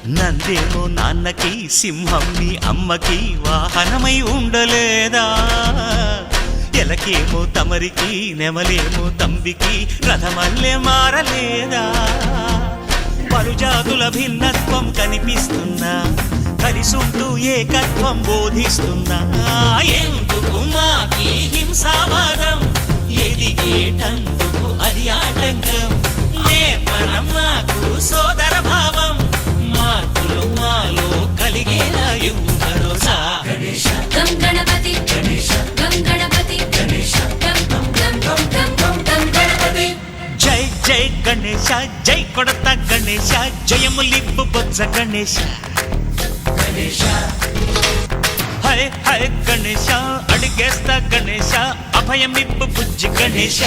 నందేమో నాన్నకి సింహం మీ అమ్మకి వాహనమై ఉండలేదా ఎలకేమో తమరికి నెమలేమో తంబికి రథమల్లే మారలేదా పలుజాతుల భిన్నత్వం కనిపిస్తున్నా కలిసుంటూ ఏకత్వం బోధిస్తున్నా ఎందుకు మాకి హింసావాదం ఎదిగేటందుకు అది ఆటంకం నేర్పడం మాకు సోదర భావం మార్పులు మాలో కలిగేలా ఇవ్వు భరోసా గం గణపతి గం గణపతి గం గం గం గం గం గం గణపతి జై జై గణేశ జై కొడత గణేశ జయములిప్పు బొజ్జ గణేశ హై హై గణేశ అడిగేస్తా గణేశ అభయమిప్పు బుజ్జి గణేశ